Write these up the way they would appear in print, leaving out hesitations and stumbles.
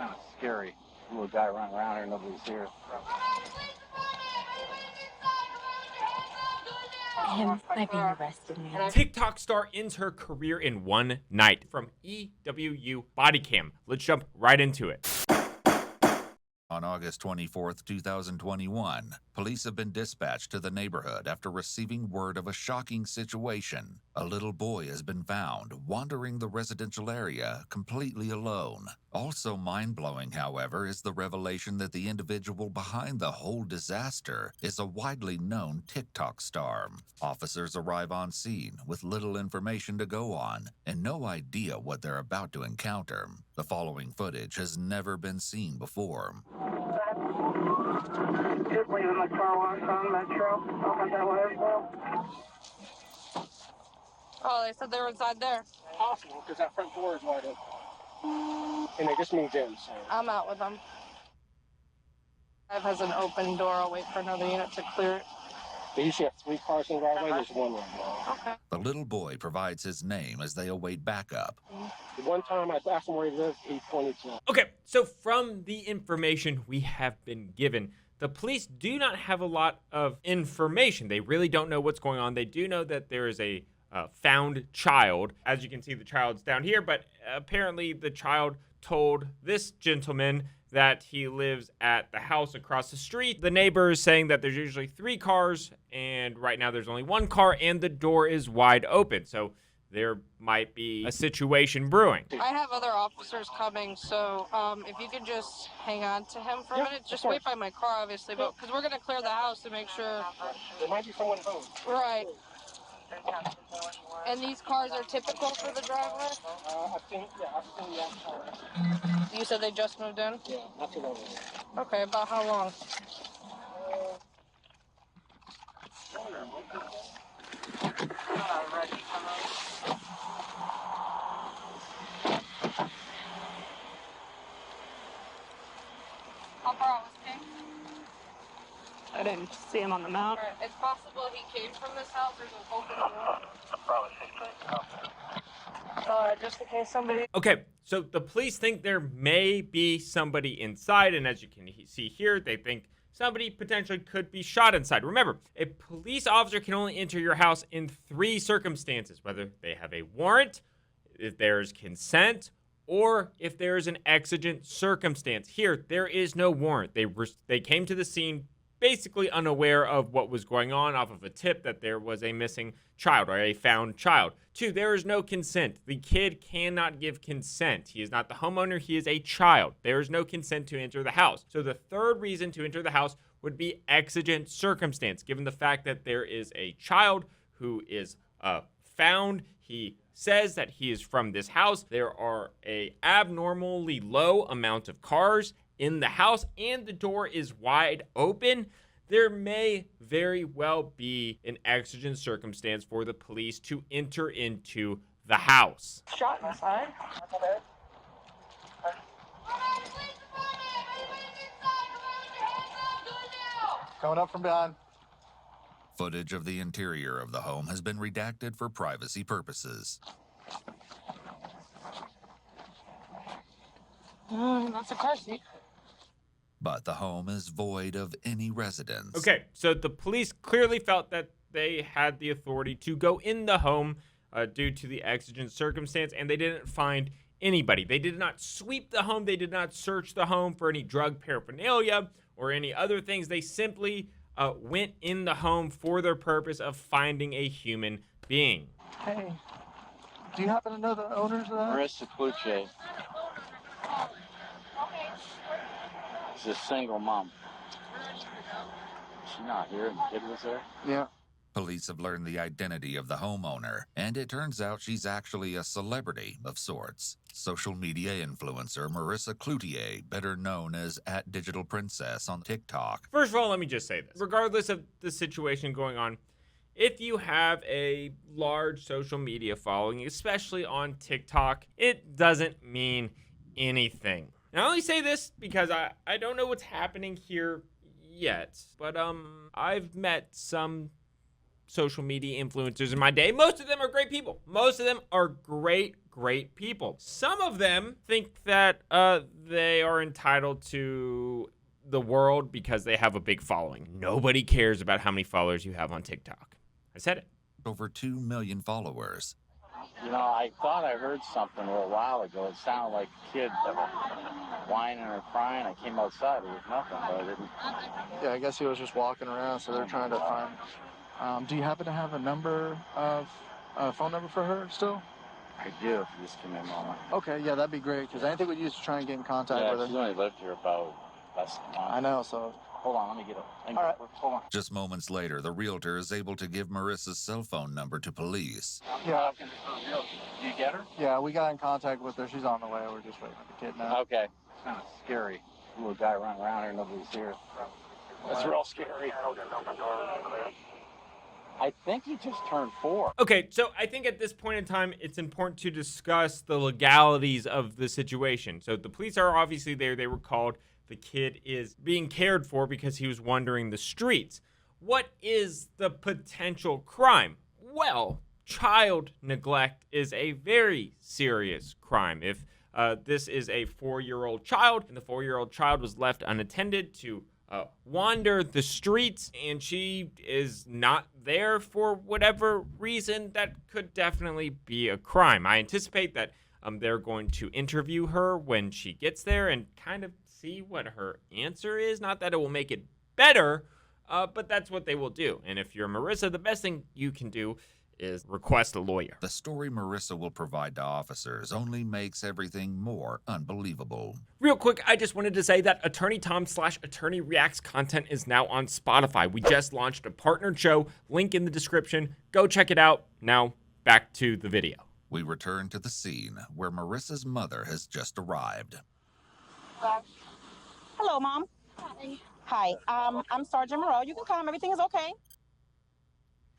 kind of scary. Little guy running around here, nobody's here. Him might be arrested, man. TikTok star ends her career in one night from EWU body cam. Let's jump right into it. On August 24th, 2021, police have been dispatched to the neighborhood after receiving word of a shocking situation. A little boy has been found wandering the residential area completely alone. Also mind-blowing, however, is the revelation that the individual behind the whole disaster is a widely known TikTok star. Officers arrive on scene with little information to go on and no idea what they're about to encounter. The following footage has never been seen before. Just leaving the car wash on Metro. Open that way as well. Oh, they said they were inside there. Possible, because that front door is wide open. And they just moved in, so. I'm out with them. It has an open door. I'll wait for another unit to clear it. They usually have 3 cars in the driveway. There's one right now. Okay. The little boy provides his name as they await backup. The one time I asked him where he lived, he pointed to. Okay, so from the information we have been given, the police do not have a lot of information. They really don't know what's going on. They do know that there is a found child. As you can see, the child's down here, but apparently the child told this gentleman that he lives at the house across the street. The neighbor is saying that there's usually 3 cars, and right now there's only 1 car, and the door is wide open. So there might be a situation brewing. I have other officers coming, so if you could just hang on to him for a minute. Just wait by my car, obviously, but because we're going to clear the house to make sure. There might be someone home. Right. And these cars are typical for the driveway? I've seen that car. You said they just moved in? Yeah, not too long ago. Okay, about how long? How far out was King? I didn't see him on the map. Alright, it's possible he came from this house. There's an open door. Probably 6 Just in case somebody. Okay, so the police think there may be somebody inside, and as you can see here, they think somebody potentially could be shot inside. Remember, a police officer can only enter your house in 3 circumstances, whether they have a warrant, if there's consent, or if there is an exigent circumstance. Here, there is no warrant. They came to the scene basically unaware of what was going on off of a tip that there was a missing child or a found child. 2, there is no consent. The kid cannot give consent. He is not the homeowner. He is a child. There is no consent to enter the house. So the third reason to enter the house would be exigent circumstance, given the fact that there is a child who is found. He says that he is from this house. There are a abnormally low amount of cars in the house, and the door is wide open. There may very well be an exigent circumstance for the police to enter into the house. Shot inside. Coming up from behind. Footage of the interior of the home has been redacted for privacy purposes. That's a car seat. But the home is void of any residents. Okay, so the police clearly felt that they had the authority to go in the home due to the exigent circumstance, and they didn't find anybody. They did not sweep the home. They did not search the home for any drug paraphernalia or any other things. They simply went in the home for the purpose of finding a human being. Hey, do you happen to know the owners of that? Marissa Cluche. She's a single mom. She's not here. The kid was there. Yeah. Police have learned the identity of the homeowner, and it turns out she's actually a celebrity of sorts. Social media influencer Marissa Cloutier, better known as @DigitalPrincess on TikTok. First of all, let me just say this. Regardless of the situation going on, if you have a large social media following, especially on TikTok, it doesn't mean anything. And I only say this because I don't know what's happening here yet, but I've met some social media influencers in my day. Most of them are great people. Most of them are great great people. Some of them think that they are entitled to the world because they have a big following. Nobody cares about how many followers you have on TikTok. I said it. Over 2 million followers. You know, I thought I heard something a little while ago. It sounded like a kid that was whining or crying. I came outside. There was nothing, but I didn't. Yeah, I guess he was just walking around, so they're trying to find. Do you happen to have a phone number for her still? I do, if you just give me a moment. Okay, yeah, that'd be great, because anything we'd use to try and get in contact Yeah, with she's her. only lived here about less than a month. I know, so. Hold on, let me get it. All right. Hold on. Just moments later, the realtor is able to give Marissa's cell phone number to police. Yeah. Do you get her? Yeah, we got in contact with her. She's on the way. We're just waiting for the kid now. Okay. It's kind of scary. A little guy running around here, nobody's here. That's real scary. I think he just turned 4. Okay, so I think at this point in time, it's important to discuss the legalities of the situation. So the police are obviously there. They were called. The kid is being cared for because he was wandering the streets. What is the potential crime? Well, child neglect is a very serious crime. If this is a 4-year-old child and the 4-year-old child was left unattended to wander the streets and she is not there for whatever reason, that could definitely be a crime. I anticipate that they're going to interview her when she gets there and kind of see what her answer is. Not that it will make it better, but that's what they will do. And if you're Marissa, the best thing you can do is request a lawyer. The story Marissa will provide to officers only makes everything more unbelievable. Real quick, I just wanted to say that Attorney Tom / Attorney Reacts content is now on Spotify. We just launched a partnered show, link in the description. Go check it out. Now, back to the video. We return to the scene where Marissa's mother has just arrived. Hello, Mom. Hi. I'm Sergeant Moreau. You can come. Everything is okay.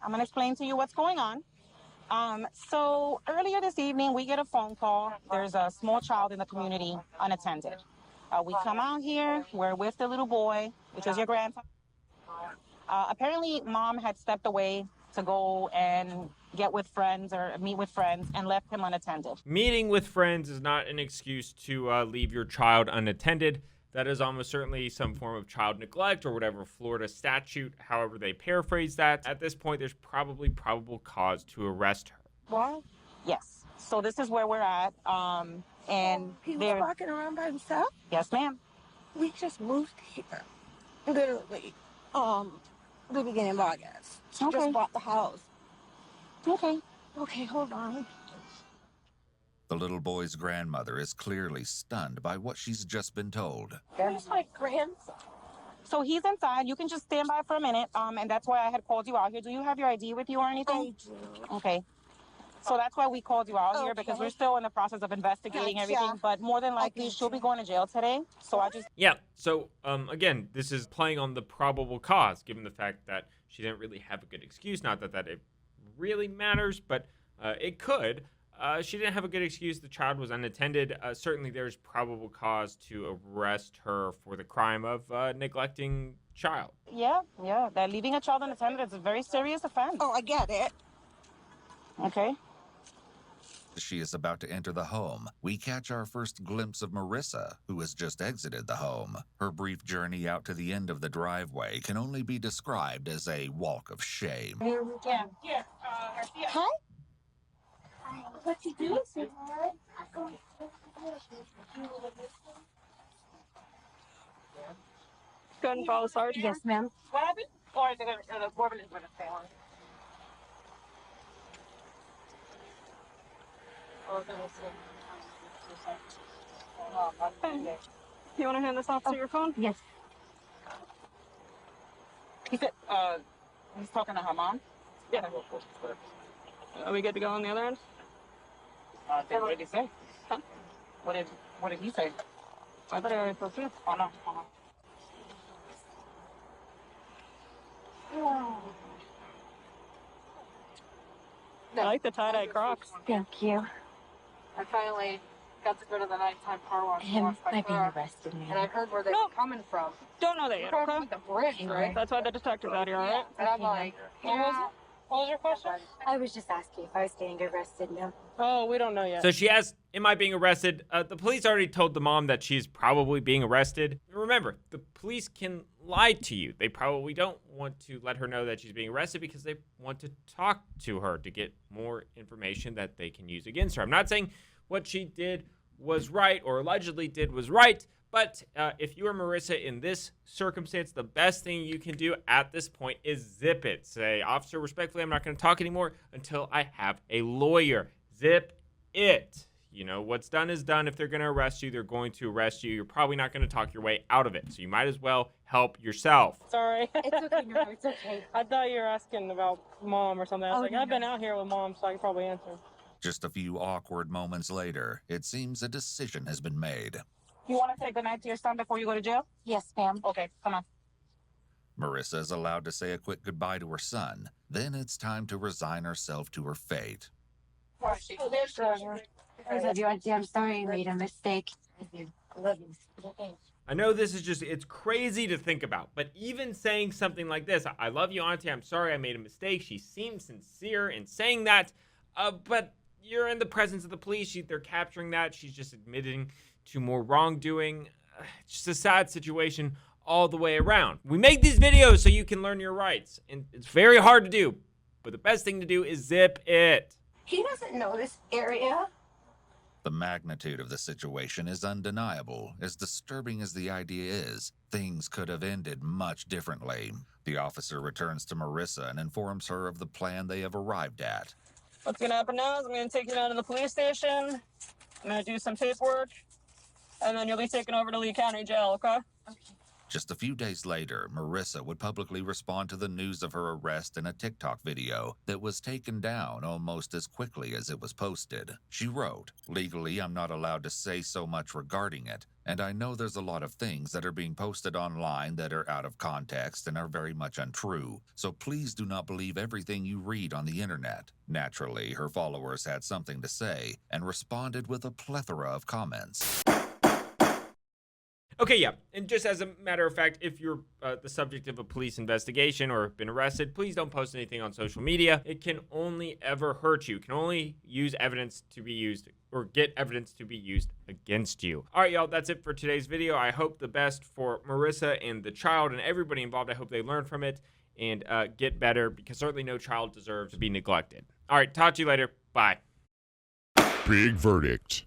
I'm going to explain to you what's going on. So earlier this evening, we get a phone call. There's a small child in the community unattended. We come out here. We're with the little boy, which is your grandson. Apparently, Mom had stepped away to go and get with friends or meet with friends and left him unattended. Meeting with friends is not an excuse to leave your child unattended. That is almost certainly some form of child neglect or whatever Florida statute, however they paraphrase that. At this point, there's probably probable cause to arrest her. What? Yes. So this is where we're at. And he was walking around by himself? Yes, ma'am. We just moved here. Literally. The beginning of August. She Okay. just bought the house. Okay. Okay, hold on. The little boy's grandmother is clearly stunned by what she's just been told. There's my grandson. So he's inside. You can just stand by for a minute. And that's why I had called you out here. Do you have your ID with you or anything? I do. Okay. So that's why we called you out here, because Okay. we're still in the process of investigating Gotcha. everything. But more than likely, she'll be going to jail today. So I just... Yeah, so again, this is playing on the probable cause, given the fact that she didn't really have a good excuse. Not that it really matters, but it could. She didn't have a good excuse. The child was unattended. Certainly there's probable cause to arrest her for the crime of neglecting child. Yeah. That leaving a child unattended is a very serious offense. Oh, I get it. Okay. As she is about to enter the home, we catch our first glimpse of Marissa, who has just exited the home. Her brief journey out to the end of the driveway can only be described as a walk of shame. Yeah. Hi. What you doing, sweetheart? Go ahead and follow Sergeant. Yes, ma'am. What happened? Or is it the Corbin is going to stay on? You want to hand this off to your phone? Yes. He said, he's talking to her mom? Yeah. Are we good to go on the other end? What did he say? Huh? What did he say? I thought I already spoke to you. Oh, no. I like the tie-dye Crocs. Thank you. I finally got to go to the nighttime car wash. Him might be arrested, And I ma'am. heard where they were coming from. Don't know that yet, okay? The bridge, right? That's why the detective's out here, alright? And I'm like, yeah. What was your question? I was just asking if I was getting arrested, ma'am. Oh, we don't know yet. So she asked, am I being arrested? The police already told the mom that she's probably being arrested. Remember, the police can lie to you. They probably don't want to let her know that she's being arrested because they want to talk to her to get more information that they can use against her. I'm not saying what she did was right or allegedly did was right, but if you are Marissa in this circumstance, the best thing you can do at this point is zip it. Say, officer, respectfully, I'm not going to talk anymore until I have a lawyer. Zip it. You know, what's done is done. If they're going to arrest you, they're going to arrest you. You're probably not going to talk your way out of it. So you might as well help yourself. Sorry. It's okay, no, it's okay. I thought you were asking about mom or something. I was like, no, I've been out here with mom, so I can probably answer. Just a few awkward moments later, it seems a decision has been made. You want to say goodnight to your son before you go to jail? Yes, ma'am. Okay, come on. Marissa is allowed to say a quick goodbye to her son. Then it's time to resign herself to her fate. I'm sorry I made a mistake. I love you. I know this is just, it's crazy to think about, but even saying something like this, I love you, Auntie, I'm sorry I made a mistake. She seems sincere in saying that, but you're in the presence of the police. They're capturing that. She's just admitting to more wrongdoing. It's just a sad situation all the way around. We make these videos so you can learn your rights, and it's very hard to do, but the best thing to do is zip it. He doesn't know this area. The magnitude of the situation is undeniable. As disturbing as the idea is, things could have ended much differently. The officer returns to Marissa and informs her of the plan they have arrived at. What's going to happen now is I'm going to take you down to the police station. I'm going to do some paperwork, and then you'll be taken over to Lee County Jail, okay? Just a few days later, Marissa would publicly respond to the news of her arrest in a TikTok video that was taken down almost as quickly as it was posted. She wrote, "Legally, I'm not allowed to say so much regarding it, and I know there's a lot of things that are being posted online that are out of context and are very much untrue, so please do not believe everything you read on the internet." Naturally, her followers had something to say and responded with a plethora of comments. Okay, yeah, and just as a matter of fact, if you're the subject of a police investigation or have been arrested, please don't post anything on social media. It can only ever hurt you. It can only use evidence to be used or get evidence to be used against you. All right, y'all, that's it for today's video. I hope the best for Marissa and the child and everybody involved. I hope they learn from it and get better, because certainly no child deserves to be neglected. All right, talk to you later. Bye. Big verdict.